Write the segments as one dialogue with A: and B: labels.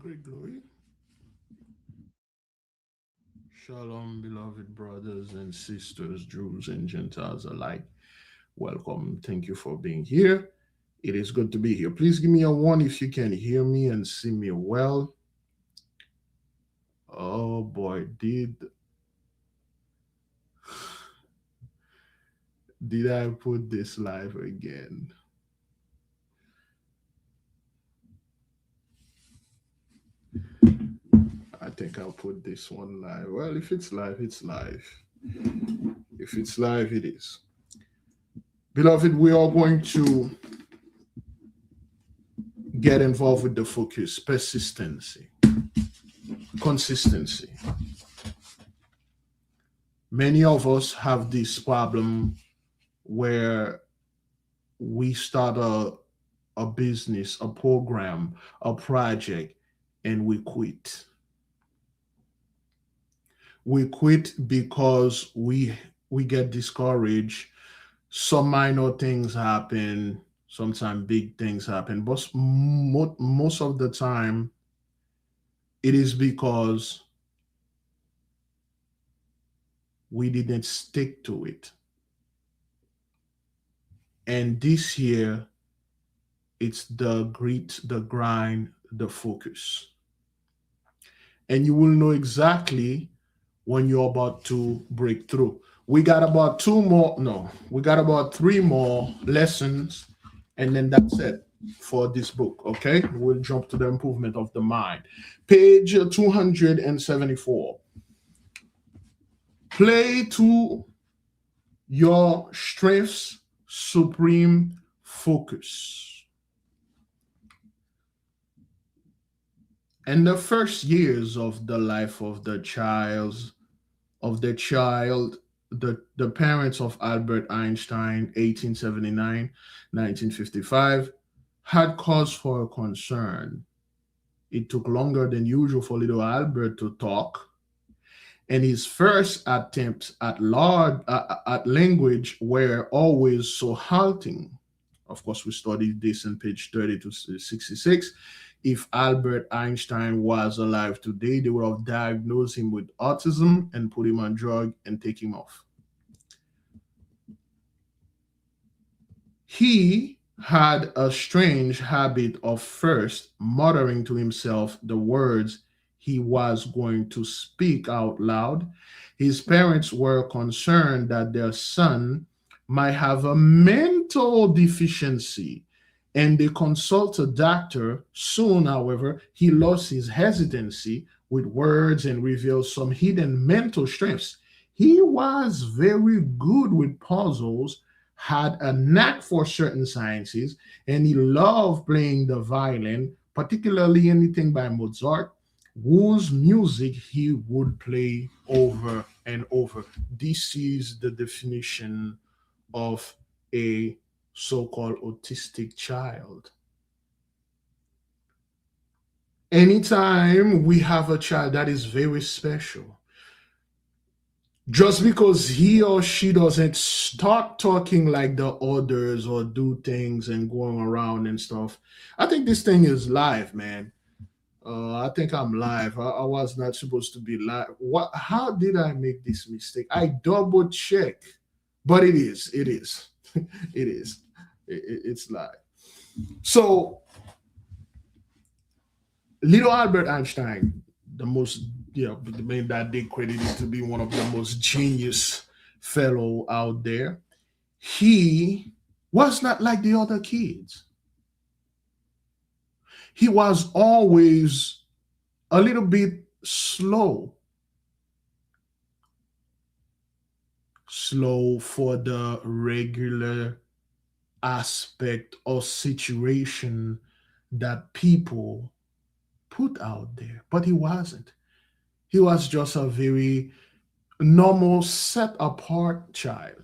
A: Big Louis. Shalom, beloved brothers and sisters, Jews and Gentiles alike. Welcome. Thank you for being here. It is good to be here. Please give me a one if you can hear me and see me well. Oh boy, did I put this live again? I think I'll put this one live. Well, if it's live, it's live. If it's live, it is. Beloved, we are going to get involved with the focus, persistency, consistency. Many of us have this problem where we start a business, a program, a project, and we quit. We quit because we get discouraged. Some minor things happen, sometimes big things happen, but most of the time it is because we didn't stick to it. And this year, it's the grit, the grind, the focus. And you will know exactly when you're about to break through. We got about two more, no, we got about three more lessons, and then that's it for this book. Okay, we'll jump to the improvement of the mind. Page 274. Play to your strengths, supreme focus. In the first years of the life of the child, the parents of Albert Einstein, 1879, 1955, had cause for concern. It took longer than usual for little Albert to talk, and his first attempts at language were always so halting. Of course, we studied this in page 30 to 66. If Albert Einstein was alive today, they would have diagnosed him with autism and put him on drug and take him off. He had a strange habit of first muttering to himself the words he was going to speak out loud. His parents were concerned that their son might have a mental deficiency, and they consulted a doctor. Soon, however, he lost his hesitancy with words and revealed some hidden mental strengths. He was very good with puzzles, had a knack for certain sciences, and he loved playing the violin, particularly anything by Mozart, whose music he would play over and over. This is the definition of a so called autistic child. Anytime we have a child that is very special, just because he or she doesn't start talking like the others or do things and going around and stuff, I think this thing is live, man. I think I'm live. I was not supposed to be live. What? How did I make this mistake? I double check, but it is. It is. It is. It's live. So, little Albert Einstein, the most, the man that they credited to be one of the most genius fellow out there, he was not like the other kids. He was always a little bit slow for the regular aspect or situation that people put out there. But he wasn't. He was just a very normal, set apart child.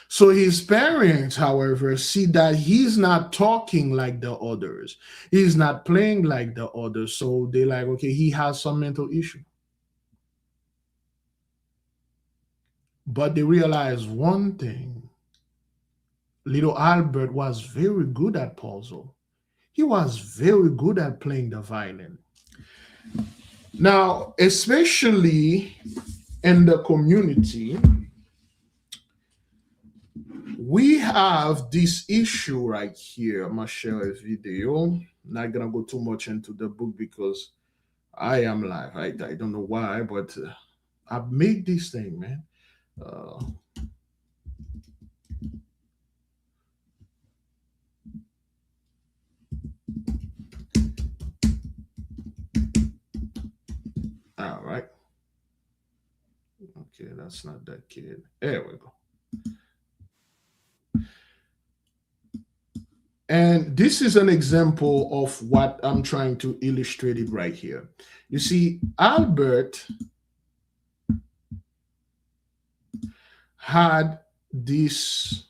A: So his parents, however, see that he's not talking like the others. He's not playing like the others. So they like, okay, he has some mental issue. But they realize one thing. Little Albert was very good at puzzle. He was very good at playing the violin. Now, especially in the community, we have this issue right here. I'm gonna share a video. Not gonna go too much into the book because I am live. I don't know why, but I've made this thing, man. Uh, all right. Okay, that's not that kid. There we go. And this is an example of what I'm trying to illustrate it right here. You see, Albert had this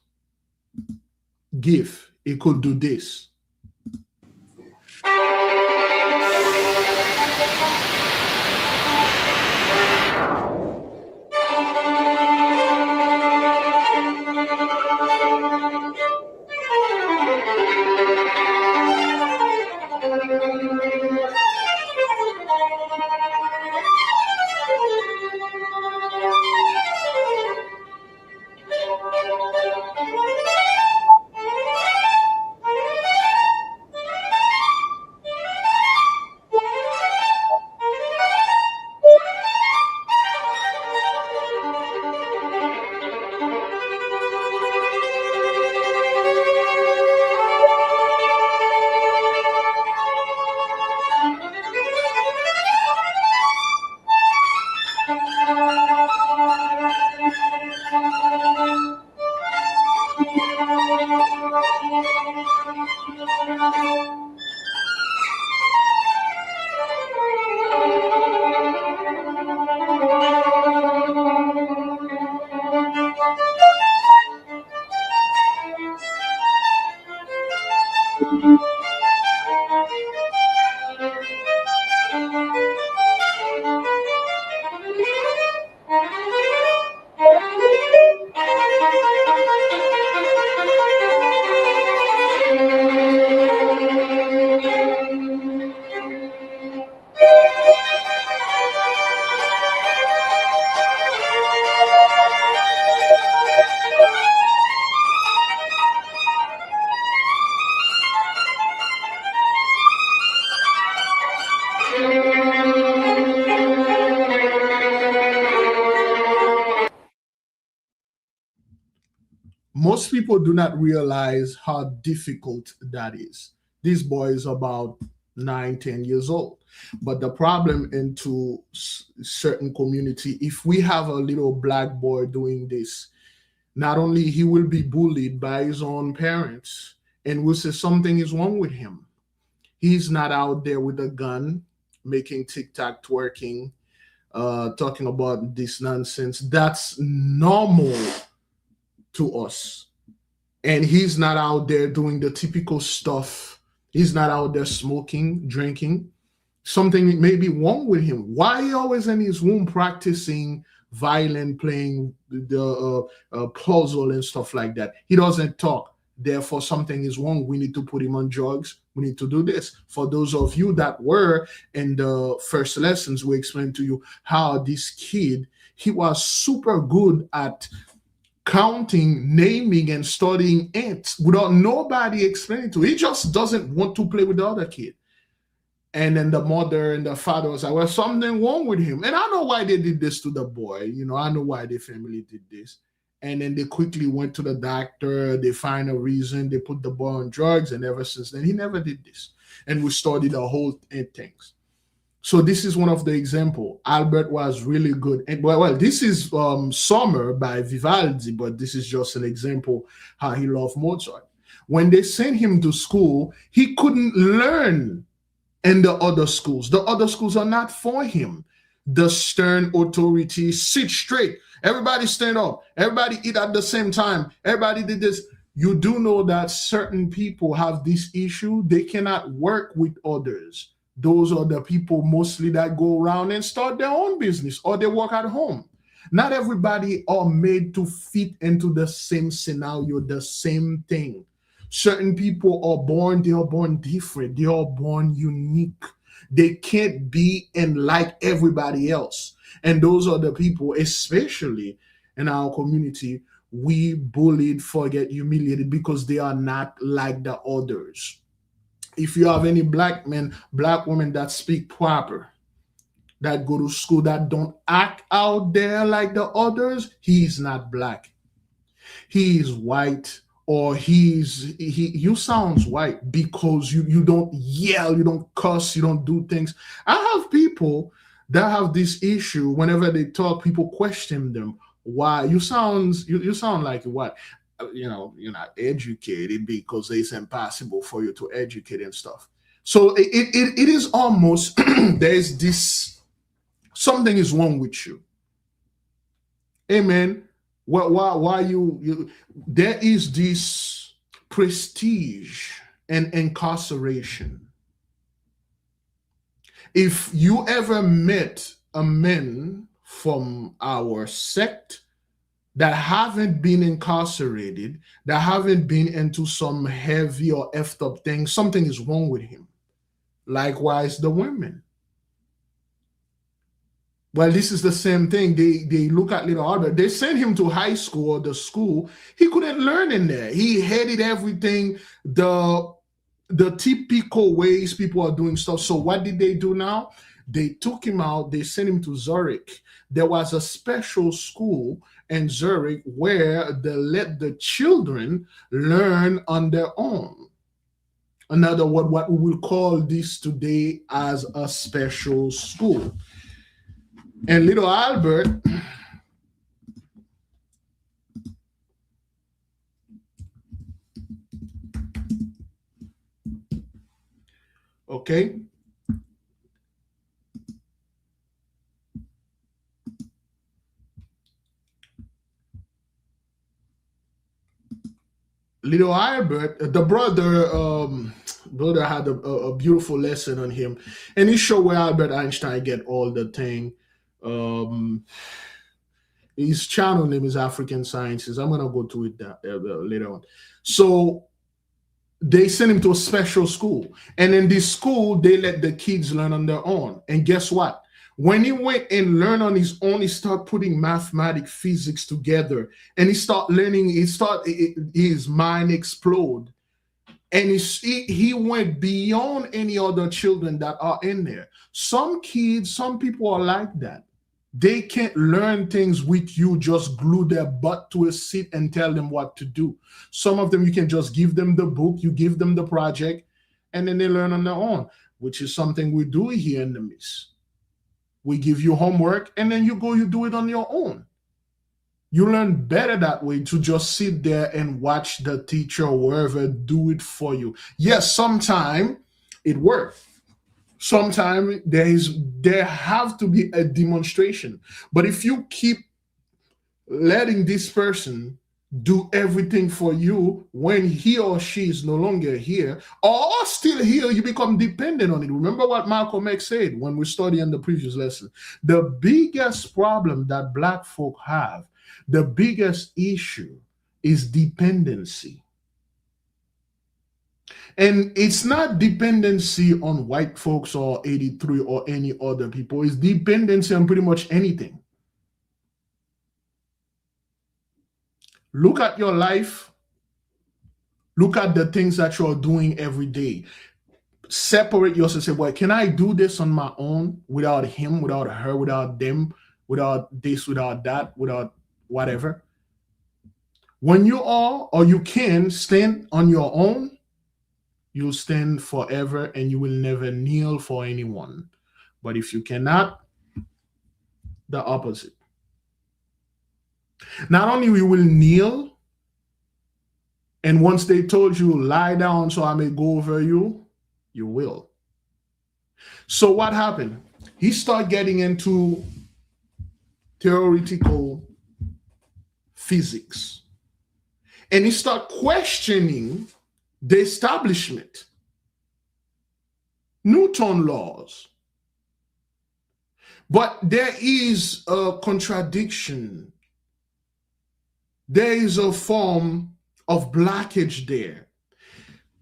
A: gift. He could do this. Most people do not realize how difficult that is. This boy is about 9, 10 years old. But the problem into certain community, if we have a little black boy doing this, not only he will be bullied by his own parents and will say something is wrong with him. He's not out there with a gun making TikTok twerking, talking about this nonsense. That's normal to us. And he's not out there doing the typical stuff. He's not out there smoking, drinking. Something may be wrong with him. Why he always in his room practicing violin, playing the puzzle and stuff like that? He doesn't talk. Therefore, something is wrong. We need to put him on drugs. We need to do this. For those of you that were in the first lessons, we explained to you how this kid, he was super good at counting, naming, and studying ants without nobody explaining to him. He just doesn't want to play with the other kid. And then the mother and the father was like, well, something wrong with him. And I know why they did this to the boy. You know, I know why the family did this. And then they quickly went to the doctor. They find a reason. They put the boy on drugs. And ever since then, he never did this. And we studied the whole things. So this is one of the example. Albert was really good. And well, this is Summer by Vivaldi, but this is just an example how he loved Mozart. When they sent him to school, he couldn't learn in the other schools. The other schools are not for him. The stern authority, sit straight. Everybody stand up. Everybody eat at the same time. Everybody did this. You do know that certain people have this issue. They cannot work with others. Those are the people mostly that go around and start their own business or they work at home. Not everybody are made to fit into the same scenario, the same thing. Certain people are born, they are born different, they are born unique. They can't be and like everybody else. And those are the people, especially in our community, we bullied, forget, humiliated because they are not like the others. If you have any black men, black women that speak proper, that go to school, that don't act out there like the others, he's not black. He's white, or you sounds white because you don't yell, you don't cuss, you don't do things. I have people that have this issue. Whenever they talk, people question them. Why you sound like what? You're not educated because it's impossible for you to educate and stuff. So it is almost there's this, something is wrong with you. Amen. Why you there is this prestige and incarceration. If you ever met a man from our sect that haven't been incarcerated, that haven't been into some heavy or effed up thing, something is wrong with him. Likewise, the women. Well, this is the same thing. They look at little Albert. They sent him to high school or the school. He couldn't learn in there. He hated everything, the typical ways people are doing stuff. So what did they do now? They took him out. They sent him to Zurich. There was a special school in Zurich where they let the children learn on their own. Another word, what we will call this today as a special school. And little Albert, okay, little Albert, the brother had a beautiful lesson on him, and he showed where Albert Einstein get all the thing. Um, his channel name is African Sciences. I'm gonna go to it later on. So they sent him to a special school, and in this school they let the kids learn on their own. And guess what? When he went and learned on his own, he started putting mathematics, physics together, and he started learning. His mind explode, and he went beyond any other children that are in there. Some kids, some people are like that. They can't learn things with you, just glue their butt to a seat and tell them what to do. Some of them, you can just give them the book, you give them the project, and then they learn on their own, which is something we do here in the Miss. We give you homework, and then you go, you do it on your own. You learn better that way, to just sit there and watch the teacher or wherever do it for you. Yes, sometimes it works. Sometimes there have to be a demonstration. But if you keep letting this person do everything for you when he or she is no longer here, or still here, you become dependent on it. Remember what Malcolm X said when we studied in the previous lesson. The biggest problem that Black folk have, the biggest issue, is dependency. And it's not dependency on white folks or 83 or any other people. It's dependency on pretty much anything. Look at your life. Look at the things that you're doing every day. Separate yourself. Say, well, can I do this on my own without him, without her, without them, without this, without that, without whatever? When you are, or you can stand on your own, you'll stand forever and you will never kneel for anyone. But if you cannot, the opposite. Not only you will kneel, and once they told you, lie down so I may go over you, you will. So what happened? He started getting into theoretical physics. And he started questioning the establishment, Newton laws. But there is a contradiction. There is a form of blockage there.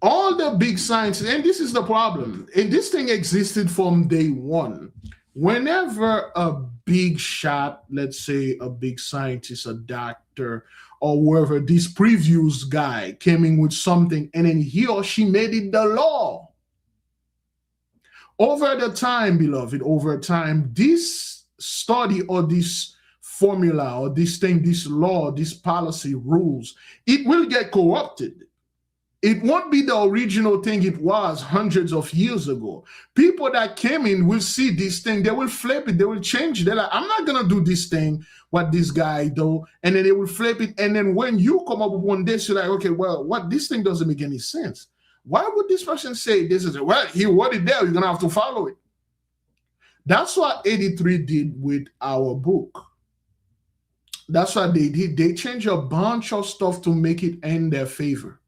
A: All the big scientists, and this is the problem, and this thing existed from day one. Whenever a big shot, let's say a big scientist, a doctor, or whoever, this previous guy came in with something, and then he or she made it the law. Over the time, beloved, over time, this study or this formula or this thing, this law, this policy, rules, it will get corrupted. It won't be the original thing it was hundreds of years ago. People that came in will see this thing, they will flip it, they will change it. They're like, I'm not gonna do this thing, what this guy do, and then they will flip it. And then when you come up with one this, you're like, okay, well, what this thing doesn't make any sense. Why would this person say this is well, he wrote it there, you're gonna have to follow it. That's what 83 did with our book. That's what they did. They changed a bunch of stuff to make it in their favor.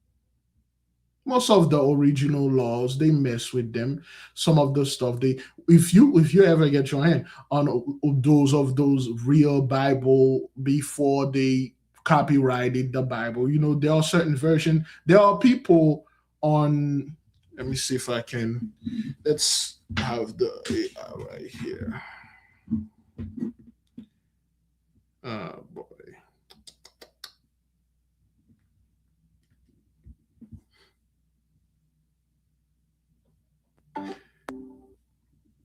A: Most of the original laws, they mess with them. Some of the stuff they, if you ever get your hand on those real Bible before they copyrighted the Bible, you know, there are certain versions. There are people on. Let me see if I can. Let's have the AI right here. Oh boy.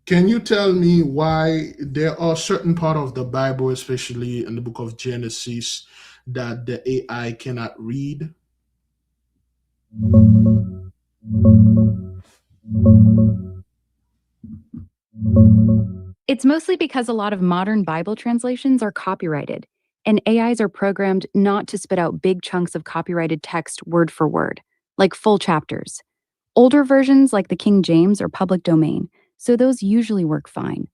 A: Can you tell me why there are certain part of the Bible, especially in the book of Genesis, that the AI cannot read?
B: It's mostly because a lot of modern Bible translations are copyrighted, and AIs are programmed not to spit out big chunks of copyrighted text word for word, like full chapters. Older versions, like the King James, are public domain, so those usually work fine.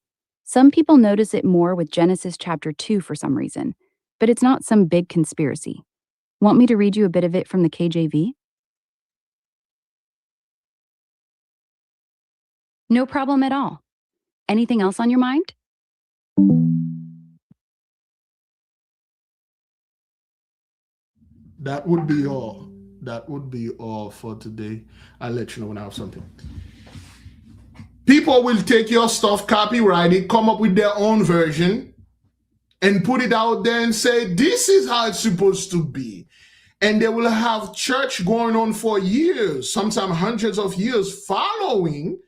B: Some people notice it more with Genesis chapter 2 for some reason, but it's not some big conspiracy. Want me to read you a bit of it from the KJV? No problem at all. Anything else on your mind?
A: That would be all. That would be all for today. I'll let you know when I have something. People will take your stuff, copyright it, come up with their own version, and put it out there and say, this is how it's supposed to be. And they will have church going on for years, sometimes hundreds of years, following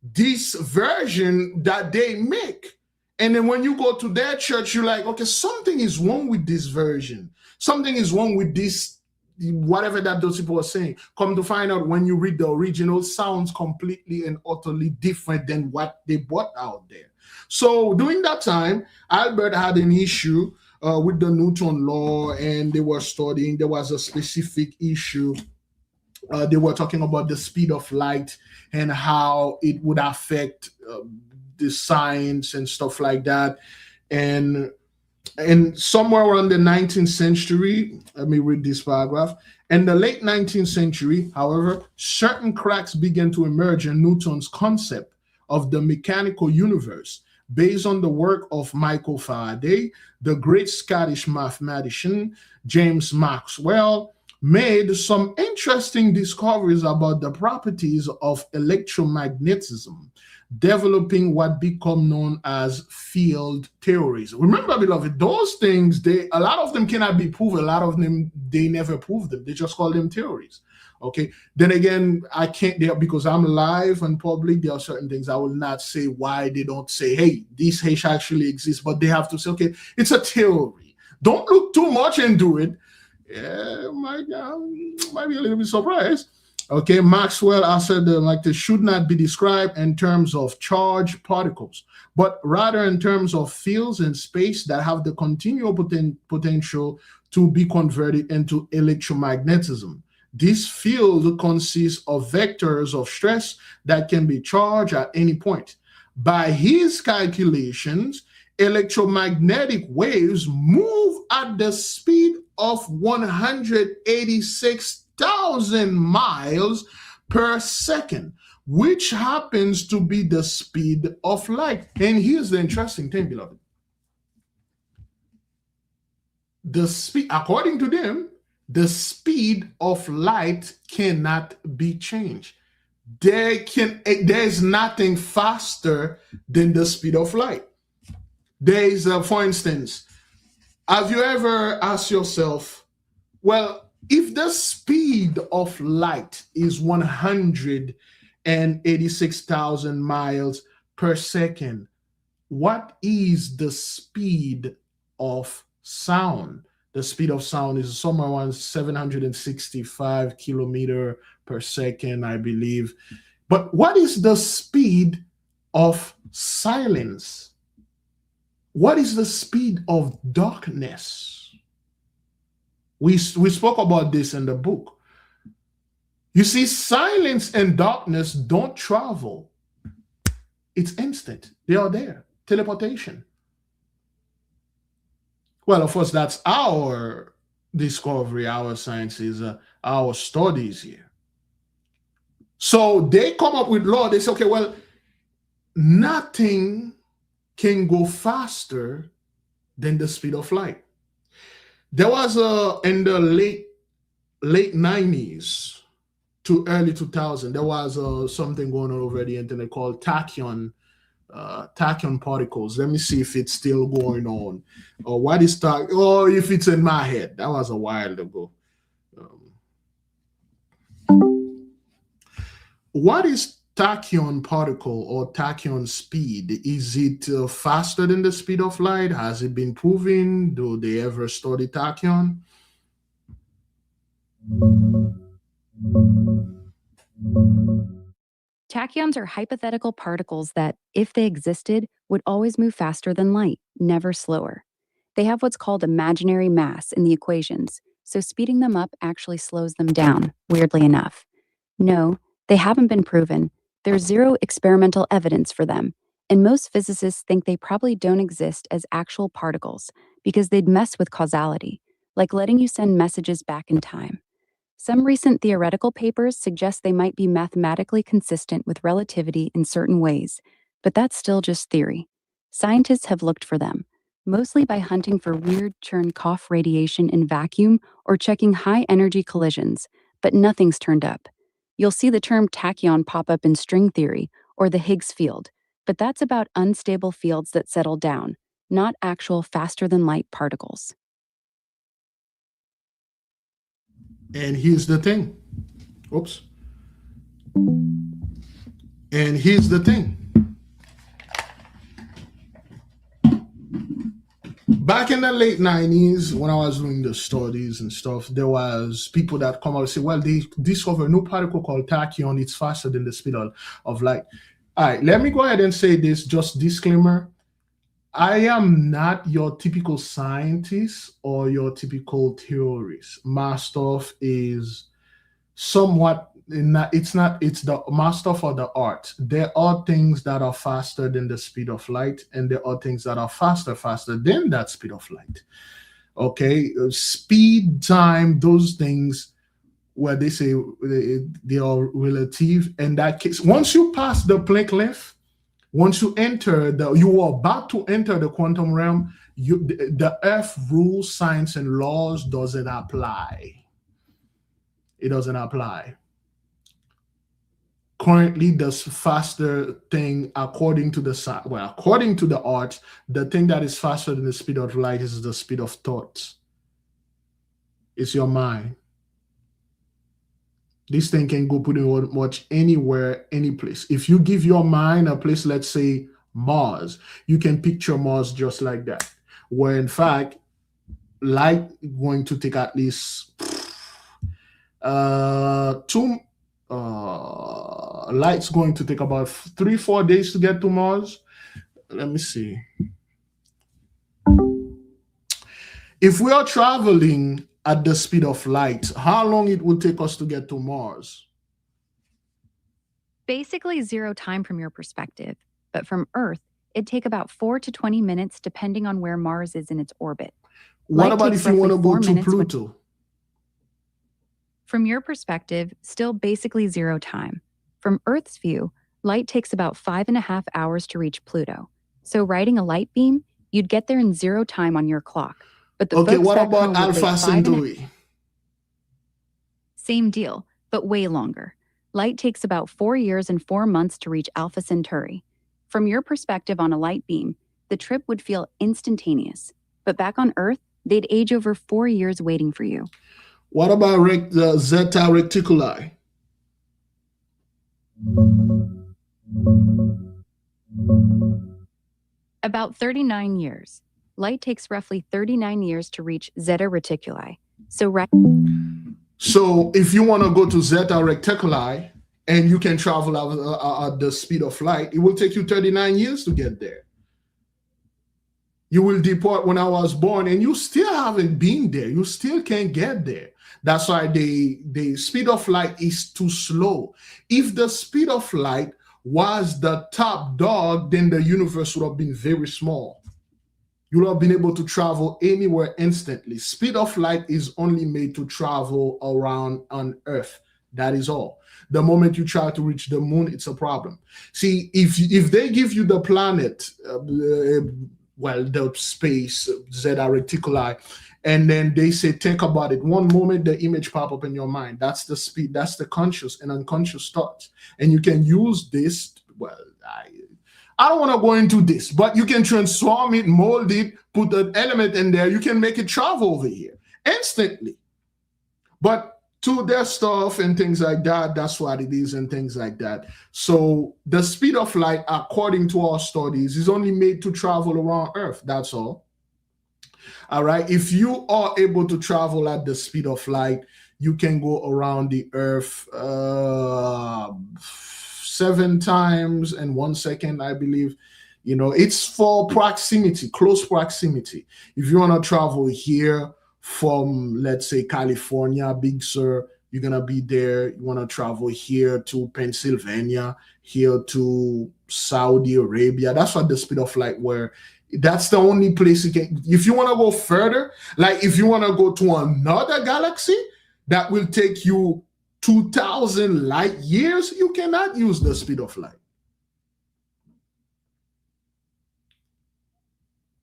A: this version that they make. And then when you go to their church, you're like, okay, something is wrong with this version. Something is wrong with this, whatever that those people are saying. Come to find out, when you read the original, sounds completely and utterly different than what they brought out there. So during that time, Albert had an issue with the Newton law, and they were studying. There was a specific issue. They were talking about the speed of light and how it would affect the science and stuff like that. And somewhere around the 19th century, let me read this paragraph. In the late 19th century, however, certain cracks began to emerge in Newton's concept of the mechanical universe, based on the work of Michael Faraday, the great Scottish mathematician James Maxwell made some interesting discoveries about the properties of electromagnetism, developing what become known as field theories. Remember, beloved, those things, a lot of them cannot be proved. A lot of them, they never prove them. They just call them theories. Okay. Then again, I can't, because I'm live and public, there are certain things I will not say why they don't say, hey, this hash actually exists, but they have to say, okay, it's a theory. Don't look too much into it. Yeah, might be a little bit surprised. Okay, Maxwell, I said like this should not be described in terms of charged particles, but rather in terms of fields in space that have the continual potential to be converted into electromagnetism. This field consists of vectors of stress that can be charged at any point. By his calculations, electromagnetic waves move at the speed of 186,000 miles per second, which happens to be the speed of light. And here's the interesting thing, beloved. The speed, according to them, The speed of light cannot be changed. There is nothing faster than the speed of light. There is, for instance, have you ever asked yourself, well, if the speed of light is 186,000 miles per second, what is the speed of sound? The speed of sound is somewhere around 765 kilometer per second, I believe. But what is the speed of silence? What is the speed of darkness? We spoke about this in the book. You see, silence and darkness don't travel. It's instant. They are there. Teleportation. Well, of course, that's our discovery, our sciences, our studies here. So they come up with law. They say, okay, well, nothing can go faster than the speed of light. There was in the late 90s to early 2000, there was something going on over the internet called tachyon particles. Let me see if it's still going on. Or what is tach? Or if it's in my head. That was a while ago. What is tachyon particle or tachyon speed? Is it faster than the speed of light? Has it been proven? Do they ever study tachyon?
B: Tachyons are hypothetical particles that, if they existed, would always move faster than light, never slower. They have what's called imaginary mass in the equations, so speeding them up actually slows them down, weirdly enough. No, they haven't been proven. There's zero experimental evidence for them, and most physicists think they probably don't exist as actual particles because they'd mess with causality, like letting you send messages back in time. Some recent theoretical papers suggest they might be mathematically consistent with relativity in certain ways, but that's still just theory. Scientists have looked for them, mostly by hunting for weird Cherenkov radiation in vacuum or checking high-energy collisions, but nothing's turned up. You'll see the term tachyon pop up in string theory or the Higgs field, but that's about unstable fields that settle down, not actual faster-than-light particles.
A: And here's the thing. Oops. And here's the thing. Back in the late 90s, when I was doing the studies and stuff, there was people that come out and say, well, they discovered a new particle called tachyon. It's faster than the speed of light. All right, let me go ahead and say this, just disclaimer. I am not your typical scientist or your typical theorist. My stuff is somewhat, it's the my stuff or the art. There are things that are faster than the speed of light, and there are things that are faster than that speed of light. Okay, speed, time, those things where they say they are relative. In that case, once you pass the Planck length, once you are about to enter the quantum realm, the earth rules, science, and laws doesn't apply. It doesn't apply. Currently, the faster thing, according to the art, the thing that is faster than the speed of light is the speed of thought. It's your mind. This thing can go pretty much anywhere, any place. If you give your mind a place, let's say Mars, you can picture Mars just like that, where in fact, light going to take at least light's going to take about 3-4 days to get to Mars. Let me see. If we are traveling at the speed of light, how long it would take us to get to Mars?
B: Basically zero time from your perspective, but from Earth, it'd take about 4 to 20 minutes depending on where Mars is in its orbit.
A: What about if you want to go to Pluto?
B: From your perspective, still basically zero time. From Earth's view, light takes about 5.5 hours to reach Pluto. So riding a light beam, you'd get there in zero time on your clock. But the
A: okay,
B: folks
A: what
B: back
A: about
B: home would
A: Alpha
B: wait
A: Centauri?
B: Same deal, but way longer. Light takes about 4 years and 4 months to reach Alpha Centauri. From your perspective on a light beam, the trip would feel instantaneous. But back on Earth, they'd age over 4 years waiting for you.
A: What about the Zeta Reticuli?
B: About 39 years. Light takes roughly 39 years to reach Zeta Reticuli.
A: So if you want to go to Zeta Reticuli and you can travel at the speed of light, it will take you 39 years to get there. You will depart when I was born and you still haven't been there. You still can't get there. That's why the speed of light is too slow. If the speed of light was the top dog, then the universe would have been very small. You would have been able to travel anywhere instantly. Speed of light is only made to travel around on Earth. That is all. The moment you try to reach the moon, it's a problem. See, if they give you the planet, the space, Zeta Reticuli, and then they say, think about it. One moment, the image pop up in your mind. That's the speed. That's the conscious and unconscious thoughts. And you can use this. Well, I don't want to go into this, but you can transform it, mold it, put an element in there. You can make it travel over here instantly. But to their stuff and things like that, that's what it is and things like that. So the speed of light, according to our studies, is only made to travel around Earth. That's all. All right. If you are able to travel at the speed of light, you can go around the Earth 7 times in 1 second, I believe. You know, it's for proximity, close proximity. If you want to travel here from, let's say, California, Big Sur, you're going to be there. You want to travel here to Pennsylvania, here to Saudi Arabia. That's what the speed of light where. That's the only place you can. If you want to go further, like if you want to go to another galaxy that will take you 2,000 light years, you cannot use the speed of light.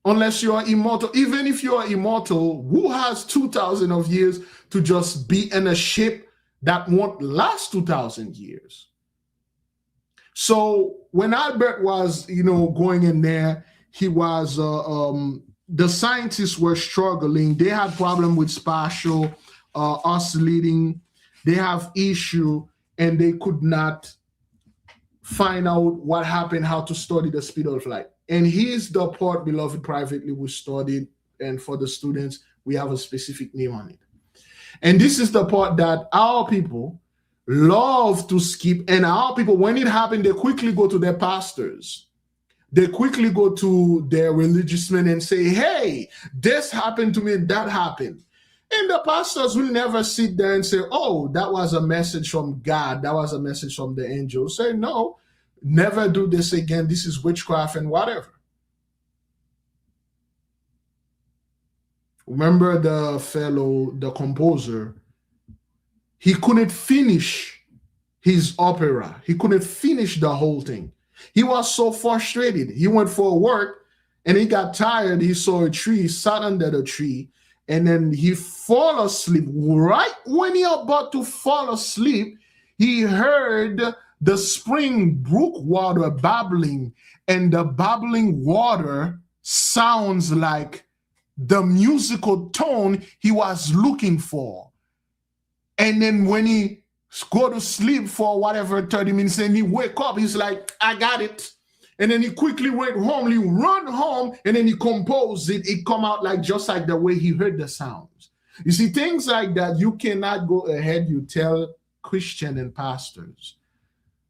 A: Unless you are immortal. Even if you are immortal, who has 2,000 of years to just be in a ship that won't last 2,000 years? So when Albert was, going in there, he was, the scientists were struggling. They had problem with spatial oscillating. They have issue, and they could not find out what happened, how to study the speed of light. And here's the part, beloved, privately we studied, and for the students, we have a specific name on it. And this is the part that our people love to skip. And our people, when it happened, they quickly go to their pastors. They quickly go to their religious men and say, hey, this happened to me, that happened. And the pastors will never sit there and say, oh, that was a message from God. That was a message from the angel. Say, no, never do this again. This is witchcraft and whatever. Remember the composer, he couldn't finish his opera. He couldn't finish the whole thing. He was so frustrated. He went for work and he got tired. He saw a tree, sat under the tree, and then he fall asleep. Right when he about to fall asleep, he heard the spring brook water babbling, and the babbling water sounds like the musical tone he was looking for. And then when he go to sleep for whatever 30 minutes and he wake up, he's like, I got it. And then he quickly went home, he run home, and then he composed it. It come out like just like the way he heard the sounds. You see, things like that, you cannot go ahead, you tell Christian and pastors.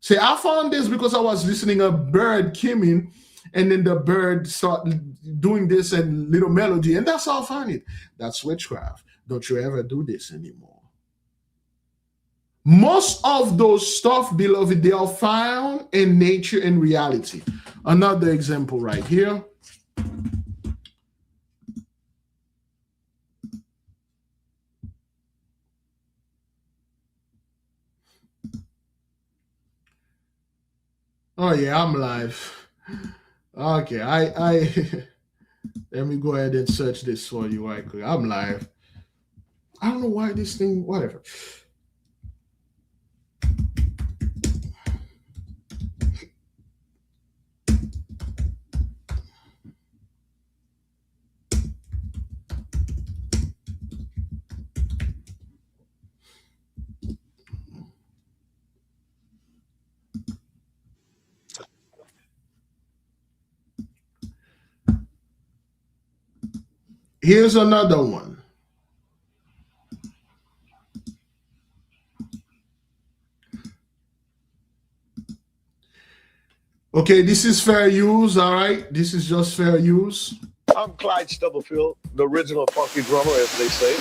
A: Say, I found this because I was listening, a bird came in, and then the bird started doing this and little melody, and that's how I found it. That's witchcraft. Don't you ever do this anymore. Most of those stuff, beloved, they are found in nature and reality. Another example right here. Oh yeah, I'm live. Okay, I let me go ahead and search this for you right quick. I'm live. I don't know why this thing, whatever. Here's another one. Okay, this is fair use, all right? This is just fair use.
C: I'm Clyde Stubblefield, the original funky drummer, as they say.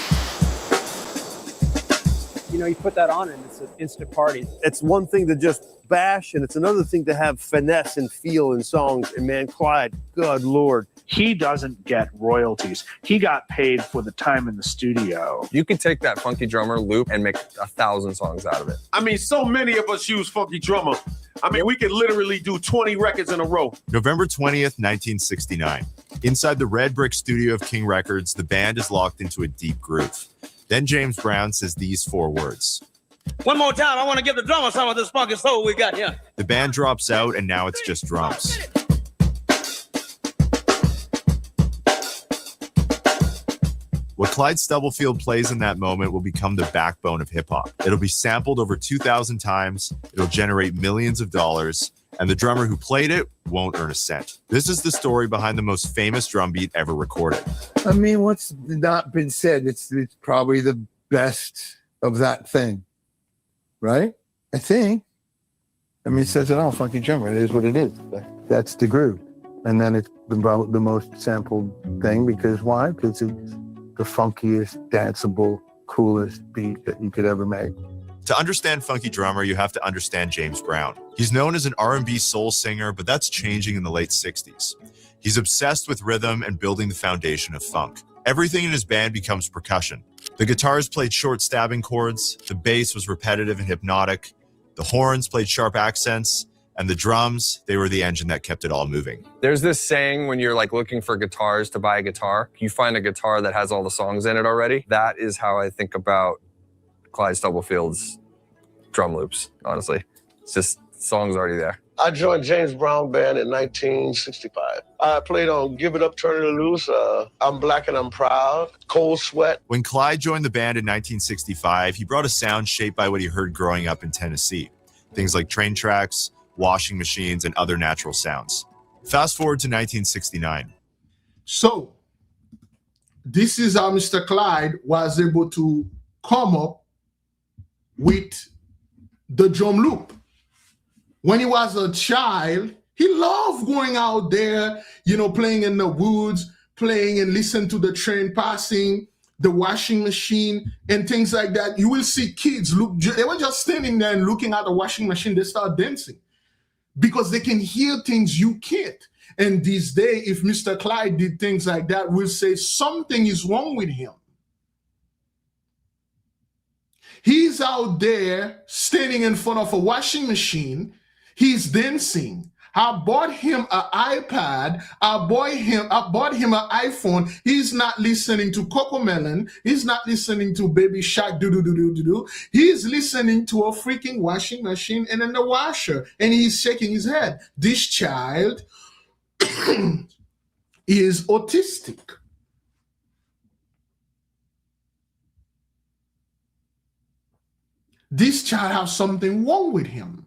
D: You know, you put that on and it's an instant party.
C: It's one thing to just bash, and it's another thing to have finesse and feel in songs. And man, Clyde, good Lord.
E: He doesn't get royalties. He got paid for the time in the studio.
F: You could take that funky drummer loop and make 1,000 songs out of it.
C: I mean, so many of us use funky drummer. I mean, we could literally do 20 records in a row.
G: November 20th, 1969. Inside the red brick studio of King Records, the band is locked into a deep groove. Then James Brown says these 4 words.
H: One more time, I want to give the drummer some of this funky soul we got here.
G: The band drops out, and now it's just drums. What Clyde Stubblefield plays in that moment will become the backbone of hip-hop. It'll be sampled over 2,000 times, it'll generate millions of dollars, and the drummer who played it won't earn a cent. This is the story behind the most famous drum beat ever recorded.
I: I mean, what's not been said, it's probably the best of that thing, right? I think. I mean, it says it all, funky drummer. It is what it is. That's the groove. And then it's the most sampled thing because why? Because it's the funkiest, danceable, coolest beat that you could ever make.
G: To understand Funky Drummer, you have to understand James Brown. He's known as an R&B soul singer, but that's changing in the late 60s. He's obsessed with rhythm and building the foundation of funk. Everything in his band becomes percussion. The guitars played short stabbing chords, the bass was repetitive and hypnotic, the horns played sharp accents, and the drums, they were the engine that kept it all moving.
F: There's this saying when you're like looking for guitars to buy a guitar, you find a guitar that has all the songs in it already. That is how I think about Clyde Stubblefield's drum loops, honestly. It's just songs already there.
C: I joined James Brown Band in 1965. I played on Give It Up, Turn It Loose, I'm Black and I'm Proud, Cold Sweat.
G: When Clyde joined the band in 1965, he brought a sound shaped by what he heard growing up in Tennessee. Things like train tracks, washing machines, and other natural sounds. Fast forward to 1969.
A: So, this is how Mr. Clyde was able to come up with the drum loop. When he was a child, he loved going out there, you know, playing in the woods, playing and listening to the train passing, the washing machine, and things like that. You will see kids look, they were just standing there and looking at the washing machine, they start dancing because they can hear things you can't. And this day, if Mr. Clyde did things like that, we'll say something is wrong with him. He's out there standing in front of a washing machine. He's dancing. I bought him an iPad. I bought him an iPhone. He's not listening to Cocomelon. He's not listening to Baby Shark do. He's listening to a freaking washing machine and then the washer, and he's shaking his head. This child is autistic. This child has something wrong with him.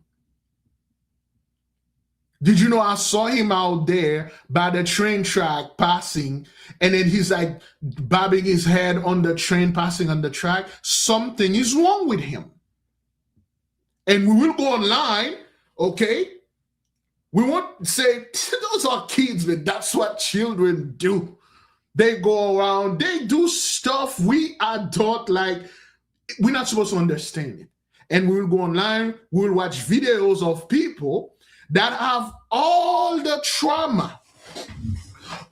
A: Did you know I saw him out there by the train track passing, and then he's like bobbing his head on the train passing on the track? Something is wrong with him. And we will go online, okay? We won't say, those are kids, but that's what children do. They go around, they do stuff we adult like, we're not supposed to understand it. And we'll go online, we'll watch videos of people that have all the trauma,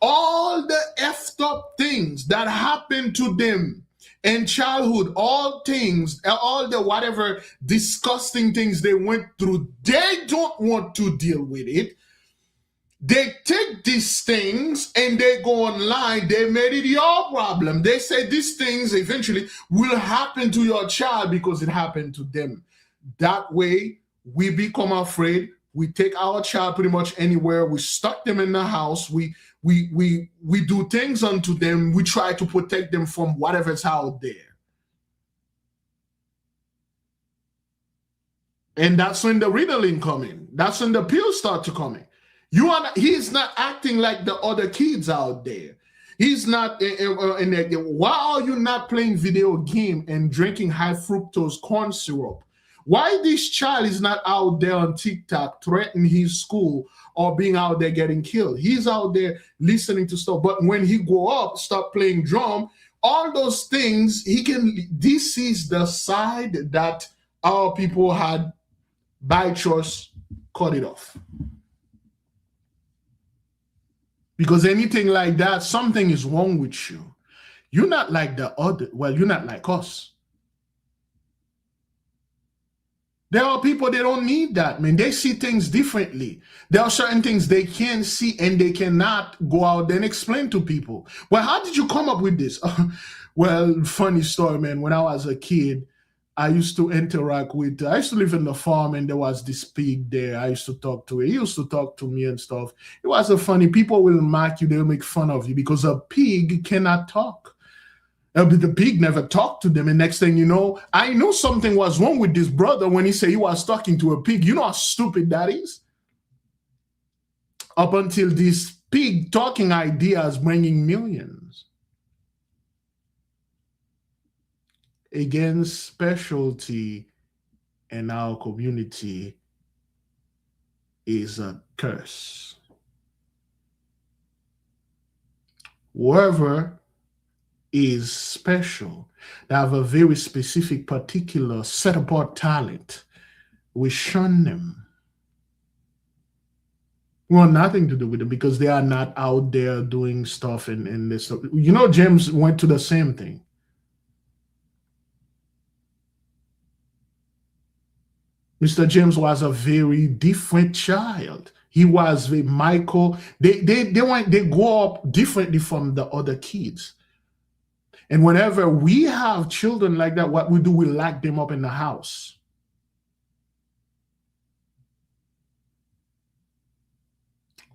A: all the effed up things that happened to them in childhood, all things, all the whatever disgusting things they went through. They don't want to deal with it. They take these things and they go online. They made it your problem. They say these things eventually will happen to your child because it happened to them. That way, we become afraid. We take our child pretty much anywhere. We stuck them in the house. We do things unto them. We try to protect them from whatever's out there. And that's when the riddling come in. That's when the pills start to come in. He's not acting like the other kids out there. He's not. Why are you not playing video game and drinking high fructose corn syrup? Why this child is not out there on TikTok threatening his school or being out there getting killed? He's out there listening to stuff. But when he grow up, start playing drum, all those things, he can. This is the side that our people had by choice cut it off. Because anything like that, something is wrong with you. You're not like the other. Well, you're not like us. There are people, they don't need that, man. They see things differently. There are certain things they can see and they cannot go out there and explain to people. Well, how did you come up with this? Well, funny story, man. When I was a kid, I used to interact with, I used to live in the farm and there was this pig there. I used to talk to it. He used to talk to me and stuff. It was so funny. People will mock you. They'll make fun of you because a pig cannot talk. The pig never talked to them. And next thing you know, I knew something was wrong with this brother when he said he was talking to a pig. You know how stupid that is? Up until this pig talking idea is bringing millions. Again, specialty in our community is a curse. Whoever is special, they have a very specific, particular, set apart talent, we shun them. We want nothing to do with them because they are not out there doing stuff and this stuff. You know, James went to the same thing. Mr. James was a very different child. He was with Michael. They grow up differently from the other kids. And whenever we have children like that, what we do, we lock them up in the house.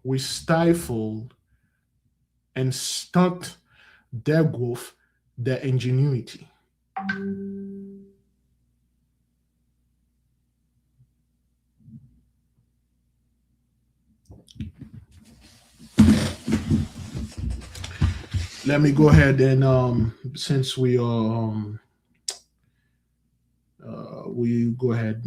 A: We stifle and stunt their growth, their ingenuity. Let me go ahead and since we are we go ahead.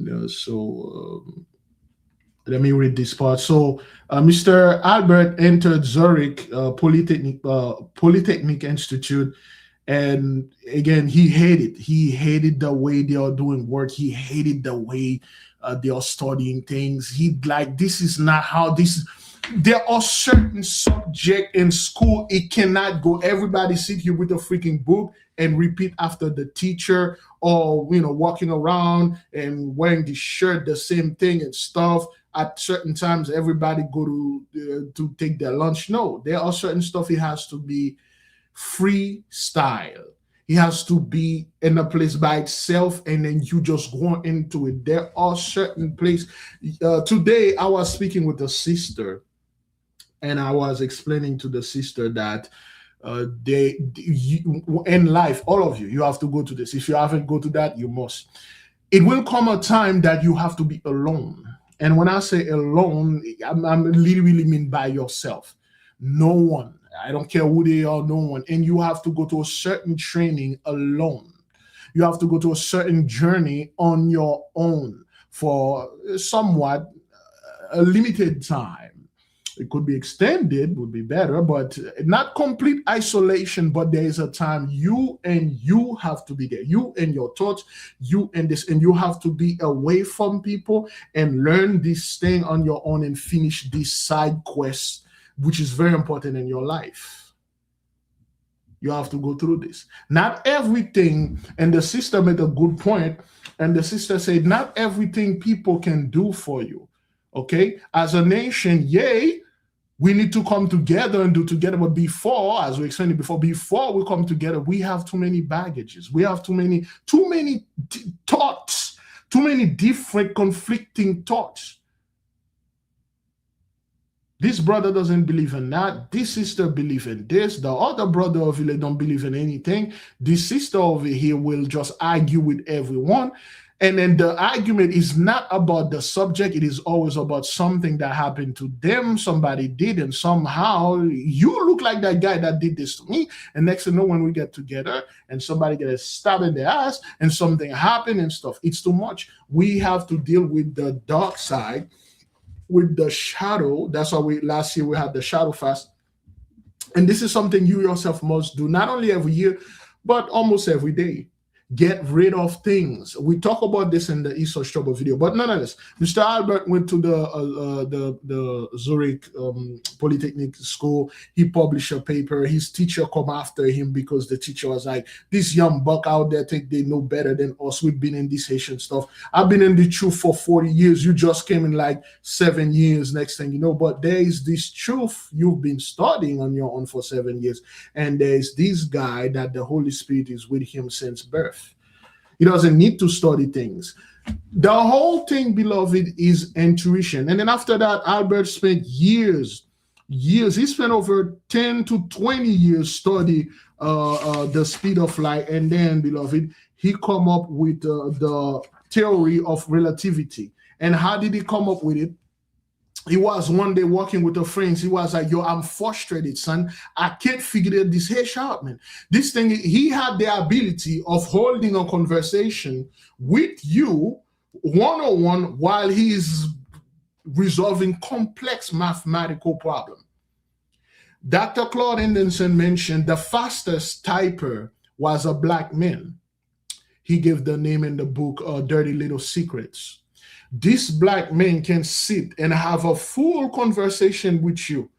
A: Let me read this part. So Mr. Albert entered Zurich Polytechnic Institute, and again he hated the way they are doing work. He hated the way they are studying things. He like, this is not how this. There are certain subjects in school, it cannot go. Everybody sit here with a freaking book and repeat after the teacher, or, you know, walking around and wearing the shirt, the same thing and stuff. At certain times, everybody go to take their lunch. No, there are certain stuff. It has to be freestyle. It has to be in a place by itself, and then you just go into it. There are certain places. Today, I was speaking with a sister, and I was explaining to the sister that in life, all of you, you have to go to this. If you haven't go to that, you must. It will come a time that you have to be alone. And when I say alone, I'm literally mean by yourself. No one. I don't care who they are, no one. And you have to go to a certain training alone. You have to go to a certain journey on your own for somewhat a limited time. It could be extended, would be better, but not complete isolation. But there is a time you have to be there. You and your thoughts, you and this, and you have to be away from people and learn this thing on your own and finish this side quest, which is very important in your life. You have to go through this. Not everything, and the sister made a good point, and the sister said, not everything people can do for you. Okay? As a nation, yay, we need to come together and do together. But before, as we explained before we come together, we have too many baggages. We have too many thoughts, too many different conflicting thoughts. This brother doesn't believe in that. This sister believes in this. The other brother over here don't believe in anything. This sister over here will just argue with everyone. And then the argument is not about the subject. It is always about something that happened to them. Somebody did, and somehow you look like that guy that did this to me. And next thing you know, when we get together and somebody gets stabbed in the ass and something happened and stuff, it's too much. We have to deal with the dark side, with the shadow. That's why last year we had the shadow fast. And this is something you yourself must do, not only every year, but almost every day. Get rid of things. We talk about this in the Esau's Trouble video, but nonetheless, Mr. Albert went to the Zurich Polytechnic School. He published a paper. His teacher come after him because the teacher was like, this young buck out there think they know better than us. We've been in this Haitian stuff. I've been in the truth for 40 years. You just came in like 7 years, next thing you know. But there is this truth you've been studying on your own for 7 years. And there's this guy that the Holy Spirit is with him since birth. He doesn't need to study things. The whole thing, beloved, is intuition. And then after that, Albert spent years. He spent over 10 to 20 years study the speed of light. And then, beloved, he come up with the theory of relativity. And how did he come up with it? He was one day walking with a friend. He was like, yo, I'm frustrated, son. I can't figure this hash out, man. This thing, he had the ability of holding a conversation with you one-on-one while he's resolving complex mathematical problem. Dr. Claude Henderson mentioned the fastest typer was a black man. He gave the name in the book, Dirty Little Secrets. This black man can sit and have a full conversation with you.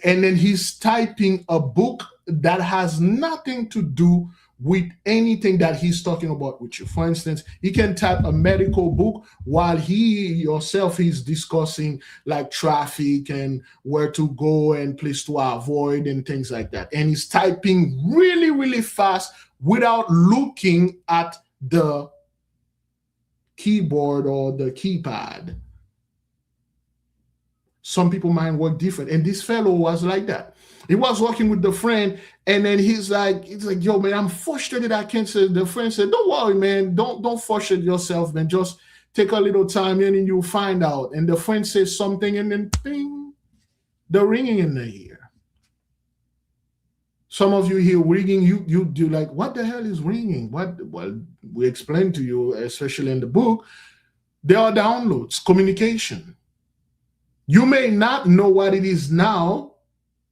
A: And then he's typing a book that has nothing to do with anything that he's talking about with you. For instance, he can type a medical book while he's discussing like traffic and where to go and place to avoid and things like that. And he's typing really, really fast without looking at the keyboard or the keypad. Some people might work different, and this fellow was like that. He was working with the friend, and then he's like, yo, man, I'm frustrated. I can't say. The friend said, don't worry, man, don't frustrate yourself, man. Just take a little time, and then you'll find out. And the friend says something, and then ping, the ringing in the ear. Some of you hear ringing, you do like, what the hell is ringing? Well, we explain to you, especially in the book, there are downloads, communication. You may not know what it is now,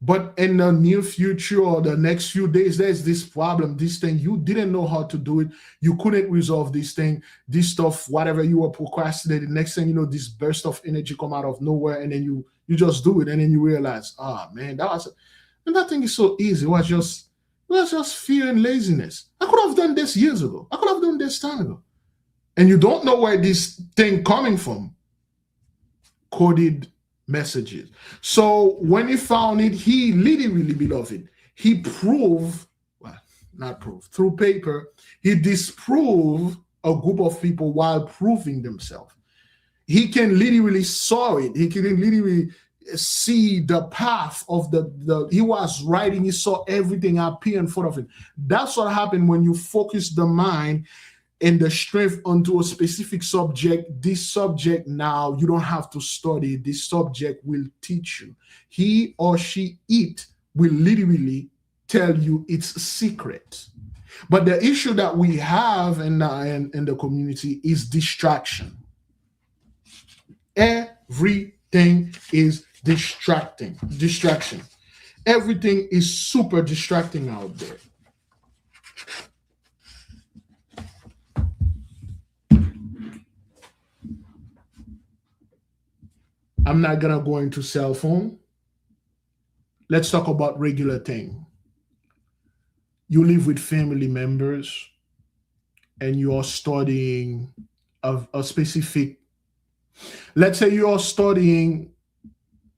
A: but in the near future or the next few days, there's this problem, this thing, you didn't know how to do it. You couldn't resolve this thing, this stuff, whatever you were procrastinating. Next thing you know, this burst of energy come out of nowhere, and then you just do it, and then you realize, man, and that thing is so easy. It was just fear and laziness. I could have done this years ago. I could have done this time ago. And you don't know where this thing coming from. Coded messages. So when he found it, he literally, beloved, he proved, well, not proved, through paper, he disproved a group of people while proving themselves. He can literally saw it. He can literally see the path of he was writing, he saw everything appear in front of him. That's what happened when you focus the mind and the strength onto a specific subject. This subject now, you don't have to study. This subject will teach you. He or she will literally tell you its secret. But the issue that we have in the community is distraction. Everything is distraction. Everything is super distracting out there. I'm not gonna go into cell phone. Let's talk about regular thing. You live with family members and you are studying a specific, let's say you are studying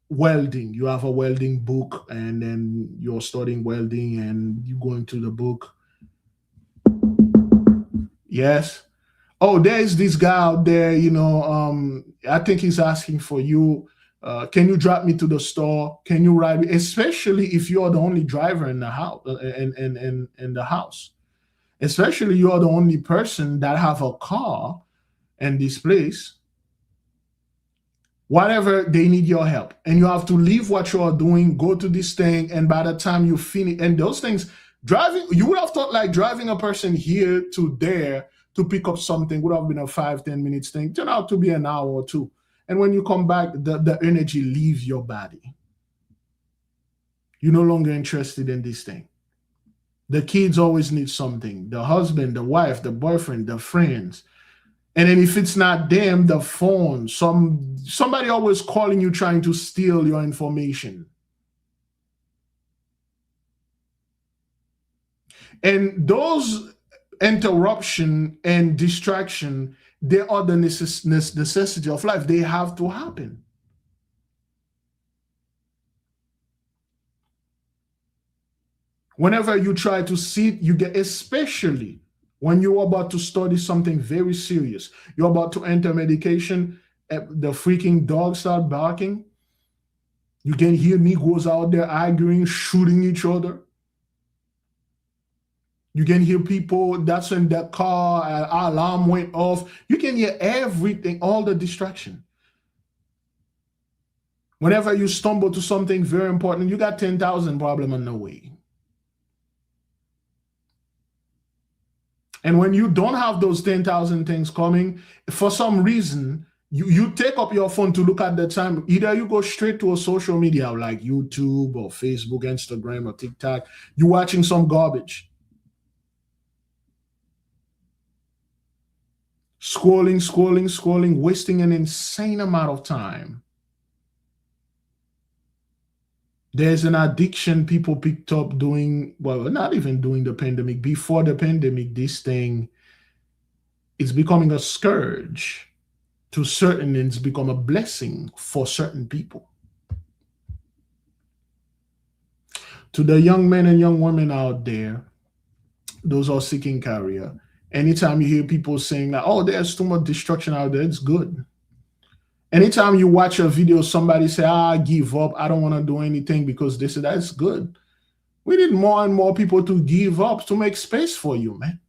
A: welding. You have a welding book, and then you're studying welding and you go into the book. Yes. Oh, there's this guy out there, I think he's asking for you. Can you drop me to the store? Can you ride me? Especially if you're the only driver in the house, in the house. especially you're the only person that have a car in this place. Whatever, they need your help, and you have to leave what you are doing, go to this thing, and by the time you finish, and those things, driving, you would have thought like driving a person here to there to pick up something would have been a 5-10 minutes thing, turned out to be an hour or two. And when you come back, the energy leaves your body. You're no longer interested in this thing. The kids always need something, the husband, the wife, the boyfriend, the friends. And then if it's not them, the phone, somebody always calling you trying to steal your information. And those interruption and distraction, they are the necessity of life. They have to happen. Whenever you try to sit, you get, especially when you're about to study something very serious, you're about to enter medication, the freaking dogs start barking. You can hear Negroes out there arguing, shooting each other. You can hear people, that's when the car alarm went off. You can hear everything, all the distraction. Whenever you stumble to something very important, you got 10,000 problems on the way. And when you don't have those 10,000 things coming, for some reason, you take up your phone to look at the time. Either you go straight to a social media like YouTube or Facebook, Instagram, or TikTok. You're watching some garbage. Scrolling, wasting an insane amount of time. There's an addiction people picked up doing, well, not even during the pandemic. Before the pandemic, this thing is becoming a scourge to certain, and it's become a blessing for certain people. To the young men and young women out there, those are seeking career, anytime you hear people saying that, oh, there's too much destruction out there, it's good. Anytime you watch a video, somebody say, I give up, I don't want to do anything because this and that's good. We need more and more people to give up to make space for you, man.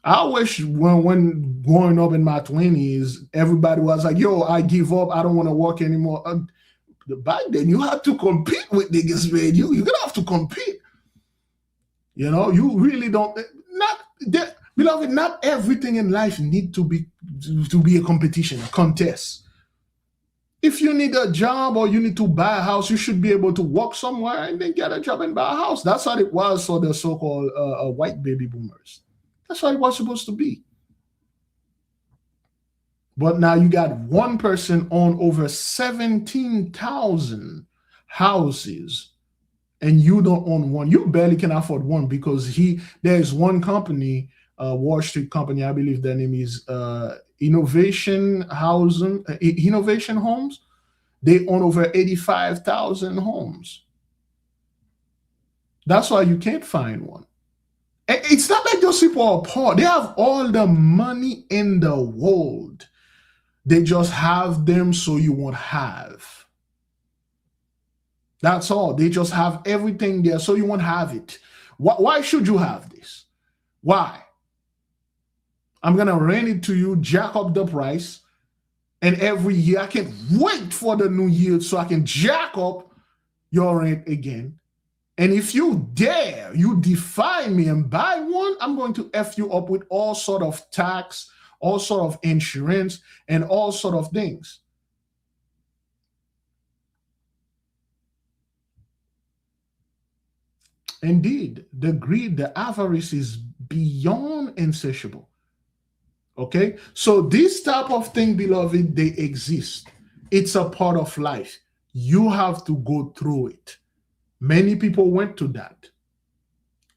A: I wish when growing up in my 20s, everybody was like, yo, I give up, I don't want to work anymore. Back then, you had to compete with niggas, man. You're going to have to compete. You know, you really don't, beloved, not everything in life need to be a competition, a contest. If you need a job or you need to buy a house, you should be able to work somewhere and then get a job and buy a house. That's what it was for the so-called white baby boomers. That's what it was supposed to be. But now you got one person on over 17,000 houses and you don't own one. You barely can afford one because there's one company, Wall Street company, I believe their name is Innovation Homes. They own over 85,000 homes. That's why you can't find one. It's not like those people are poor. They have all the money in the world. They just have them so you won't have. That's all. They just have everything there so you won't have it. Why should you have this? Why? I'm going to rent it to you, jack up the price, and every year I can't wait for the new year so I can jack up your rent again. And if you dare, you defy me and buy one, I'm going to F you up with all sort of tax, all sort of insurance, and all sort of things. Indeed, the greed, the avarice is beyond insatiable. Okay, so this type of thing, beloved, they exist. It's a part of life. You have to go through it. Many people went to that.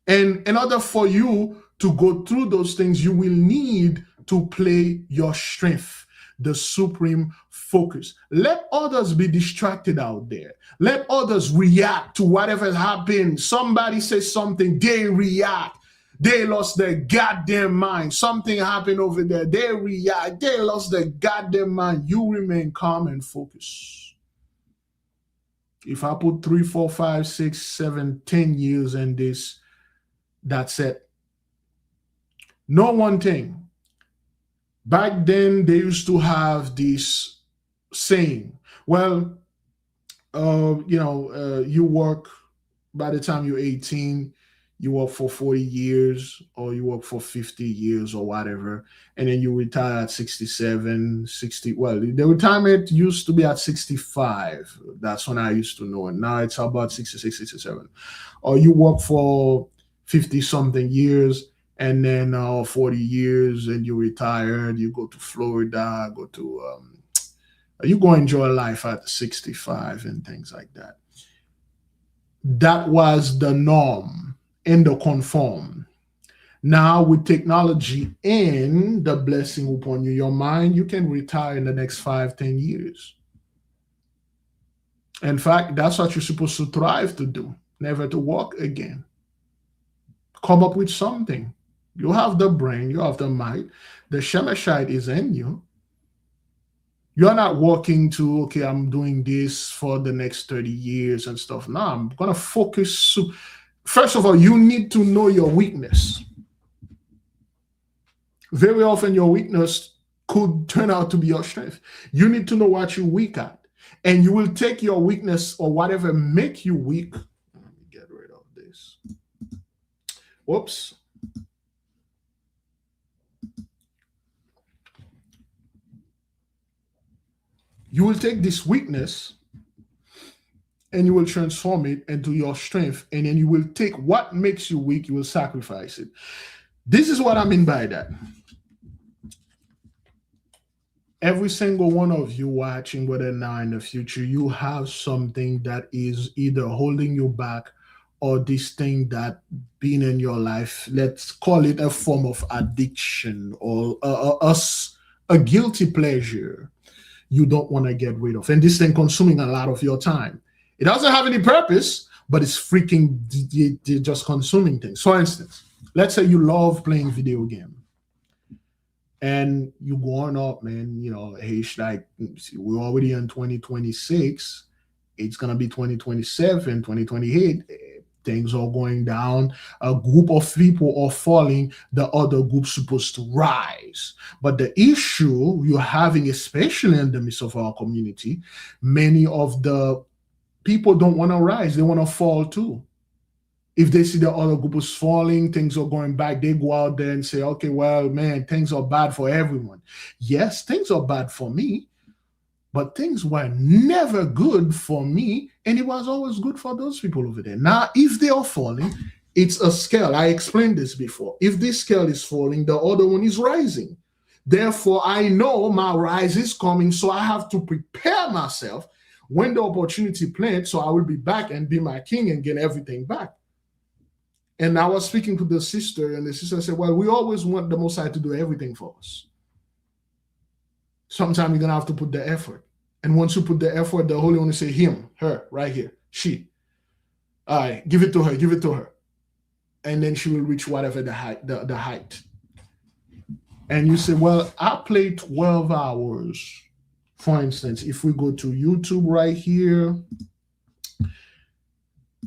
A: And in order for you to go through those things, you will need to play your strength, the supreme focus. Let others be distracted out there. Let others react to whatever happened. Somebody says something, they react. They lost their goddamn mind. Something happened over there. They react. They lost their goddamn mind. You remain calm and focused. If I put 3, 4, 5, 6, 7, 10 years in this, that's it. Know one thing. Back then, they used to have this saying, well, you work, by the time you're 18, you work for 40 years or you work for 50 years or whatever, and then you retire at 67, 60. Well, the retirement used to be at 65. That's when I used to know it. Now it's about 66, 67. Or you work for 50 something years and then 40 years and you retired, you go to Florida, you go enjoy life at 65 and things like that. That was the norm and the conform. Now with technology and the blessing upon you, your mind, you can retire in the next 5-10 years. In fact, that's what you're supposed to thrive to do, never to walk again. Come up with something. You have the brain, you have the might. The Shemeshite is in you. You're not working to, okay, I'm doing this for the next 30 years and stuff. No, I'm going to focus. First of all, you need to know your weakness. Very often your weakness could turn out to be your strength. You need to know what you're weak at. And you will take your weakness or whatever make you weak. Let me get rid of this. Whoops. You will take this weakness and you will transform it into your strength. And then you will take what makes you weak, you will sacrifice it. This is what I mean by that. Every single one of you watching, whether now in the future, you have something that is either holding you back or this thing that being in your life, let's call it a form of addiction or a guilty pleasure you don't want to get rid of. And this thing consuming a lot of your time. It doesn't have any purpose, but it's freaking just consuming things. For instance, let's say you love playing video game. And you're going up, man, age like, we're already in 2026. It's going to be 2027, 2028. Things are going down. A group of people are falling. The other group's supposed to rise. But the issue you're having, especially in the midst of our community, many of the people don't want to rise. They want to fall too. If they see the other group is falling, things are going back, they go out there and say, okay, well, man, things are bad for everyone. Yes, things are bad for me, but things were never good for me, and it was always good for those people over there. Now, if they are falling, it's a scale. I explained this before. If this scale is falling, the other one is rising. Therefore, I know my rise is coming, so I have to prepare myself when the opportunity plants, so I will be back and be my king and get everything back. And I was speaking to the sister, and the sister said, well, we always want the Most High to do everything for us. Sometimes you're going to have to put the effort. And once you put the effort, the Holy One will say, him, her, right here, she. All right, give it to her, give it to her. And then she will reach whatever the height. And you say, well, I play 12 hours. For instance, if we go to YouTube right here,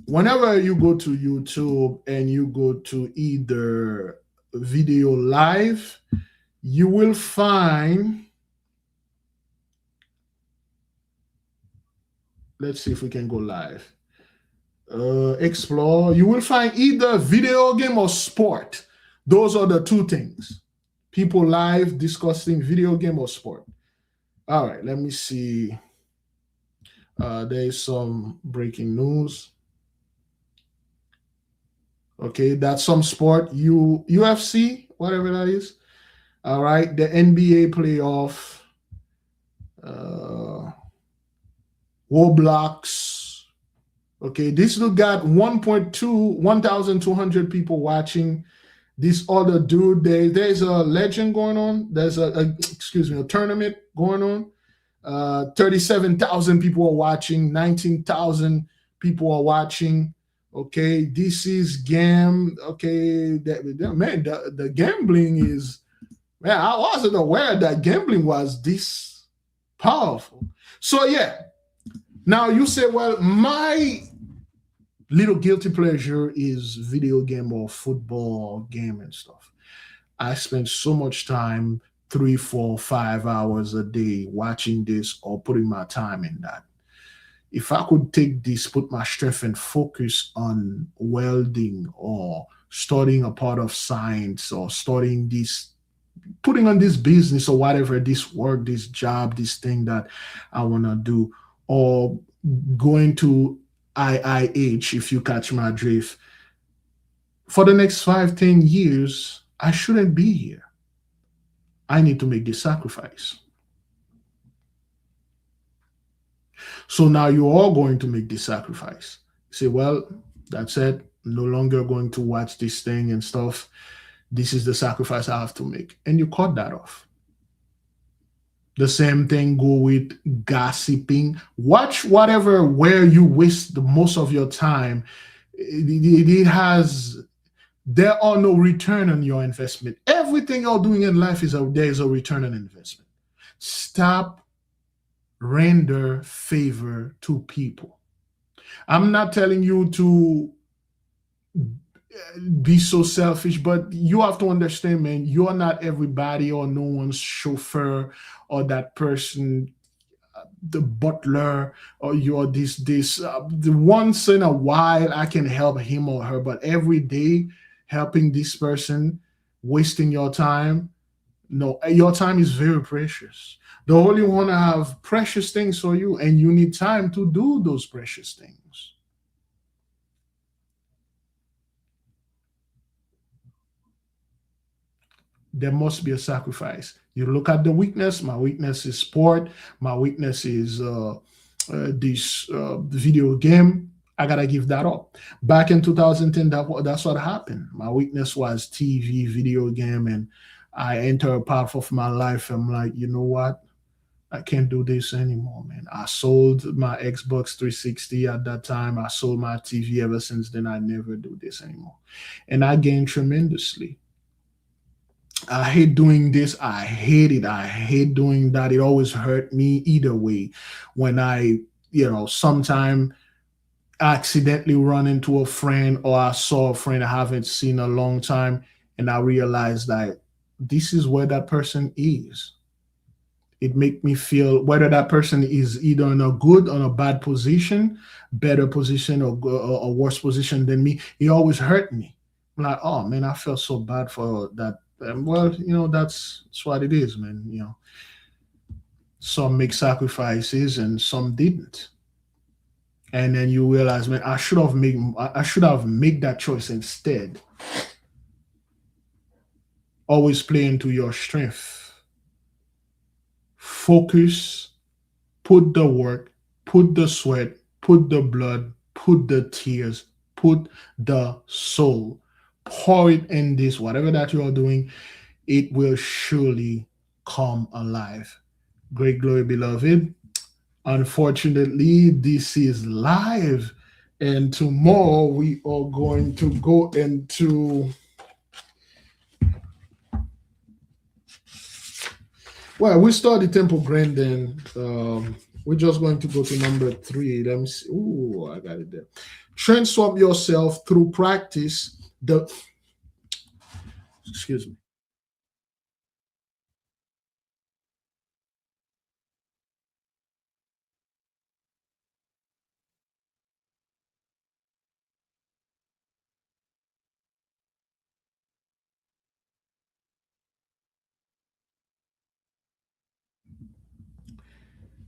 A: whenever you go to YouTube and you go to either video live, you will find, let's see if we can go live. Explore, you will find either video game or sport. Those are the two things. People live discussing video game or sport. All right, let me see. There's some breaking news. Okay, that's some sport, UFC, whatever that is. All right, the NBA playoff, Roblox. Okay, this look got 1,200 people watching. This other dude, there's a legend going on. There's a tournament going on. 37,000 people are watching. 19,000 people are watching. Okay, this is okay, the gambling is, man, I wasn't aware that gambling was this powerful. So yeah, now you say, well, my little guilty pleasure is video game or football game and stuff. I spend so much time, 3, 4, 5 hours a day watching this or putting my time in that. If I could take this, put my strength and focus on welding or studying a part of science or studying this, putting on this business or whatever, this work, this job, this thing that I want to do, or going to IIH, if you catch my drift, for the next 5, 10 years, I shouldn't be here. I need to make this sacrifice. So now you're all going to make this sacrifice. You say, well, that's it. I'm no longer going to watch this thing and stuff. This is the sacrifice I have to make. And you cut that off. The same thing go with gossiping. Watch whatever, where you waste the most of your time. There are no return on your investment. Everything you're doing in life there is a return on investment. Stop render favor to people. I'm not telling you to be so selfish, but you have to understand, man, you're not everybody or no one's chauffeur or that person, the butler, or you're this. The once in a while I can help him or her, but every day helping this person, wasting your time. No, your time is very precious. The Holy One have precious things for you, and you need time to do those precious things. There must be a sacrifice. You look at the weakness. My weakness is sport. My weakness is this video game. I gotta give that up. Back in 2010, that's what happened. My weakness was TV, video game, and I enter a part of my life. I'm like, you know what? I can't do this anymore, man. I sold my Xbox 360 at that time. I sold my TV. Ever since then, I never do this anymore. And I gained tremendously. I hate doing this. I hate it. I hate doing that. It always hurt me either way. When I, sometime accidentally run into a friend, or I saw a friend I haven't seen a long time, and I realized that this is where that person is. It make me feel whether that person is either in a good or a bad position, better position or worse position than me. It always hurt me. I'm like, oh man, I felt so bad for that. Well, that's what it is, man. Some make sacrifices and some didn't. And then you realize, man, I should have made that choice instead. Always play into your strength. Focus, put the work, put the sweat, put the blood, put the tears, put the soul. Pour it in this, whatever that you are doing, it will surely come alive. Great glory, beloved. Unfortunately, this is live, and tomorrow we are going to go into, well, we started Temple Grand, and we're just going to go to number 3. Let me see. Oh, I got it there. Transform yourself through practice. Excuse me.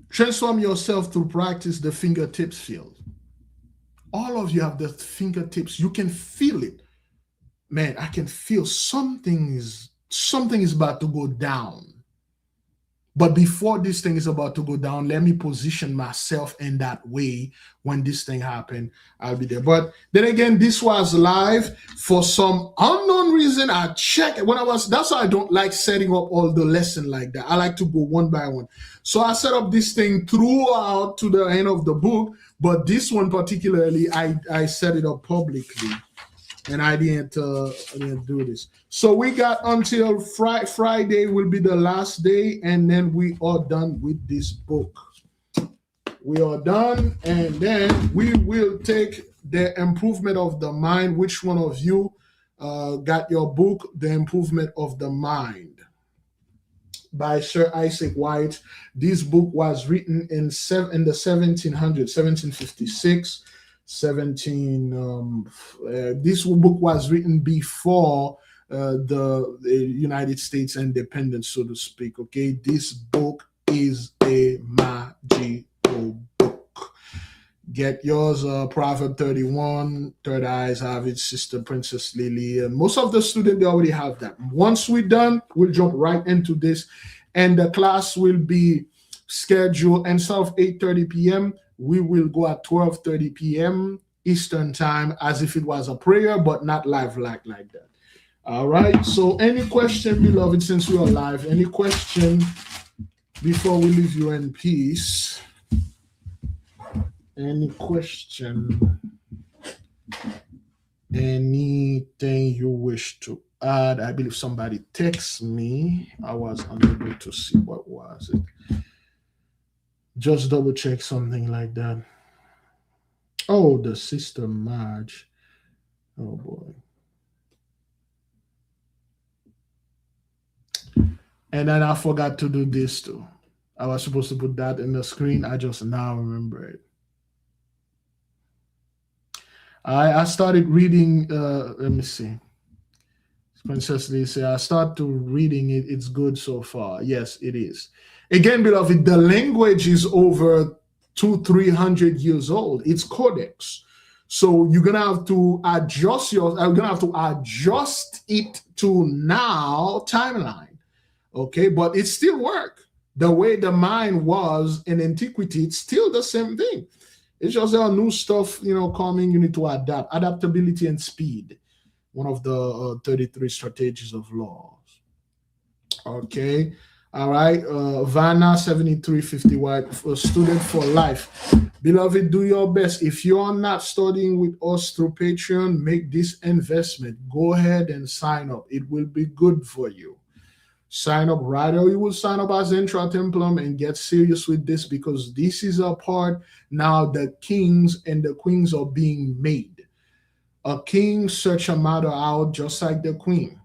A: Transform yourself through practice, the fingertips field. All of you have the fingertips. You can feel it. Man, I can feel something is about to go down. But before this thing is about to go down, let me position myself in that way. When this thing happened, I'll be there. But then again, this was live. For some unknown reason, I checked that's why I don't like setting up all the lesson like that. I like to go one by one. So I set up this thing throughout to the end of the book, but this one particularly, I set it up publicly. And I didn't do this. So we got until Friday will be the last day, and then we are done with this book. We are done, and then we will take the improvement of the mind. Which one of you got your book, The Improvement of the Mind by Sir Isaac White. This book was written in the 1700s, 1756, 17. This book was written before the United States independence, so to speak. Okay, this book is a magical book. Get yours, Proverb 31, Third Eyes have it, Sister Princess Lily. And most of the students, they already have that. Once we're done, we'll jump right into this. And the class will be scheduled instead of 8:30 p.m., we will go at 12:30 p.m. Eastern time as if it was a prayer, but not live like that. All right. So any question, beloved, since we are live, any question before we leave you in peace? Any question? Anything you wish to add? I believe somebody texted me. I was unable to see what was it. Just double check something like that. Oh, the Sister Marge. Oh boy. And then I forgot to do this too. I was supposed to put that in the screen. I just now remember it. I started reading, let me see. Princess Lee say, I start to reading it. It's good so far. Yes, it is. Again, beloved, the language is over 200-300 years old. It's codex. So you're gonna have to adjust it to now timeline. Okay, but it still work. The way the mind was in antiquity, it's still the same thing. It's just there are new stuff, coming. You need to adapt. Adaptability and speed. One of the 33 strategies of laws. Okay. All right. Vanna 7350 White, student for life. Beloved, do your best. If you are not studying with us through Patreon, make this investment. Go ahead and sign up. It will be good for you. Sign up right away. You will sign up as Intra Templum and get serious with this, because this is a part now the kings and the queens are being made. A king search a matter out just like the queen.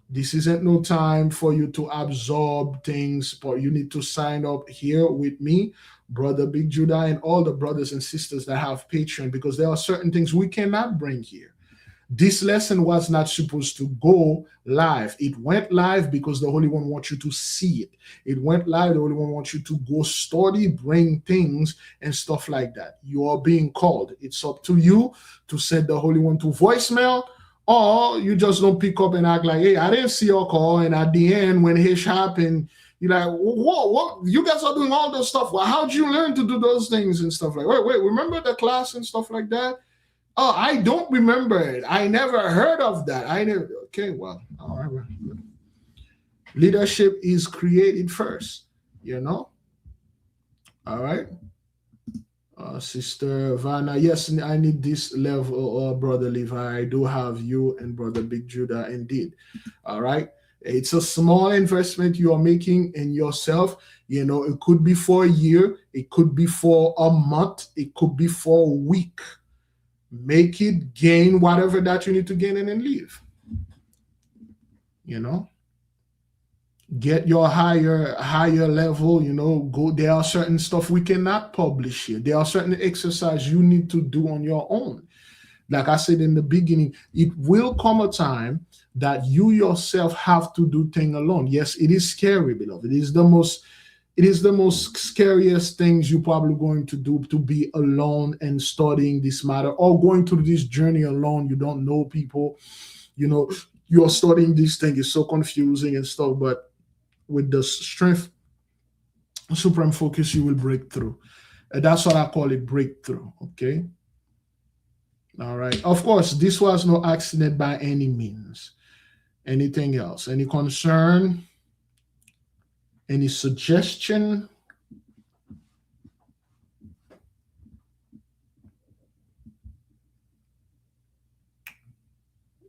A: This isn't no time for you to absorb things, but you need to sign up here with me, Brother Big Judah, and all the brothers and sisters that have Patreon, because there are certain things we cannot bring here. This lesson was not supposed to go live. It went live because the Holy One wants you to see it. It went live. The Holy One wants you to go study, bring things and stuff like that. You are being called. It's up to you to send the Holy One to voicemail, or you just don't pick up and act like, hey, I didn't see your call. And at the end, when Hish happened, you're like, what? You guys are doing all this stuff. Well, how'd you learn to do those things and stuff like that? Wait, remember the class and stuff like that? Oh, I don't remember it. I never heard of that. Okay, well, all right. Leadership is created first, All right. Sister Vanna, yes, I need this level, Brother Levi. I do have you and Brother Big Judah indeed. All right. It's a small investment you are making in yourself. It could be for a year. It could be for a month. It could be for a week. Make it, gain whatever that you need to gain, and then leave. Get your higher level, go. There are certain stuff we cannot publish here. There are certain exercises you need to do on your own. Like I said in the beginning, it will come a time that you yourself have to do things alone. Yes, it is scary, beloved. It is the most scariest things you're probably going to do, to be alone and studying this matter, or going through this journey alone. You don't know people, you're studying this thing. It's so confusing and stuff, but with the strength, supreme focus, you will break through. And that's what I call it, breakthrough. Okay. All right. Of course, this was no accident by any means. Anything else? Any concern? Any suggestion?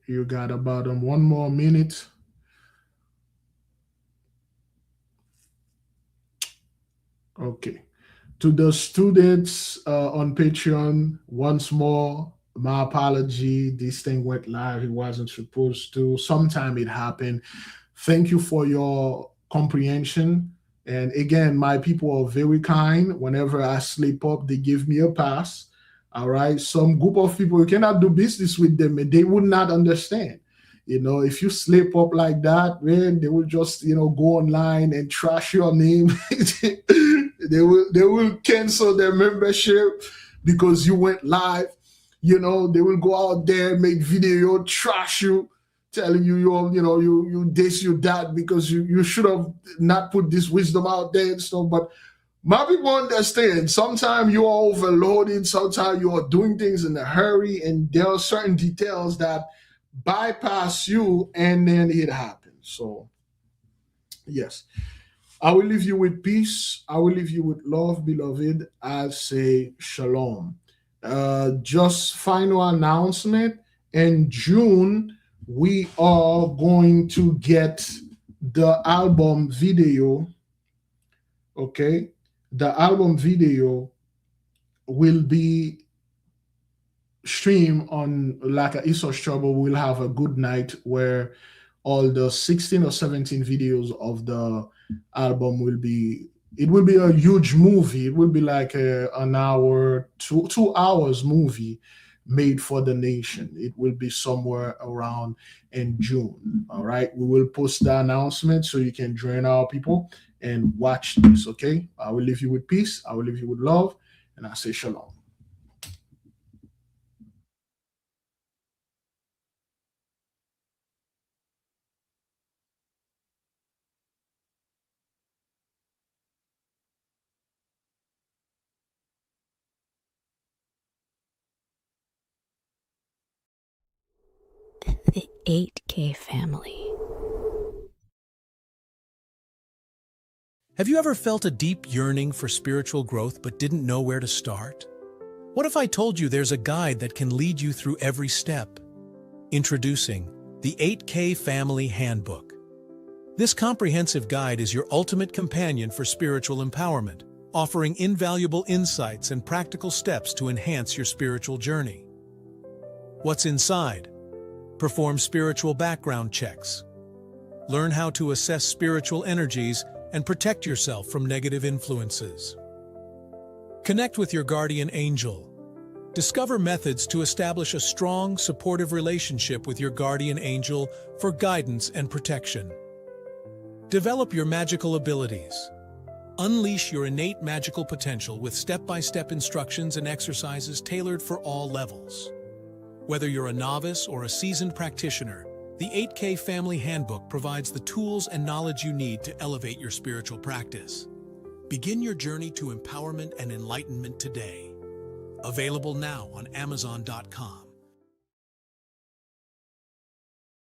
A: You got about 1 more minute. Okay. To the students on Patreon, once more, My apology. This thing went live. It wasn't supposed to. Sometime it happened. Thank you for your comprehension. And again, my people are very kind. Whenever I slip up, they give me a pass. All right. Some group of people, you cannot do business with them and they would not understand. If you slip up like that, man, they will just, go online and trash your name. They will cancel their membership because you went live. They will go out there, make video, trash you, telling you you this, you that, because you should have not put this wisdom out there and stuff. But my people understand. Sometimes you are overloaded. Sometimes you are doing things in a hurry, and there are certain details that bypass you, and then it happens. So, yes, I will leave you with peace. I will leave you with love, beloved. I say shalom. Just final announcement. In June, we are going to get the album video. Okay. The album video will be streamed on like a Esau's Trouble. We'll have a good night where all the 16 or 17 videos of the album will be. It will be a huge movie. It will be like an hour, 2 hours movie made for the nation. It will be somewhere around in June. All right. We will post the announcement so you can join our people and watch this. Okay. I will leave you with peace. I will leave you with love. And I say shalom.
J: The 8K family.
K: Have you ever felt a deep yearning for spiritual growth but didn't know where to start? What if I told you there's a guide that can lead you through every step? Introducing the 8K Family Handbook. This comprehensive guide is your ultimate companion for spiritual empowerment, offering invaluable insights and practical steps to enhance your spiritual journey. What's inside? Perform spiritual background checks. Learn how to assess spiritual energies and protect yourself from negative influences. Connect with your guardian angel. Discover methods to establish a strong, supportive relationship with your guardian angel for guidance and protection. Develop your magical abilities. Unleash your innate magical potential with step-by-step instructions and exercises tailored for all levels. Whether you're a novice or a seasoned practitioner, the 8K Family Handbook provides the tools and knowledge you need to elevate your spiritual practice. Begin your journey to empowerment and enlightenment today. Available now on Amazon.com.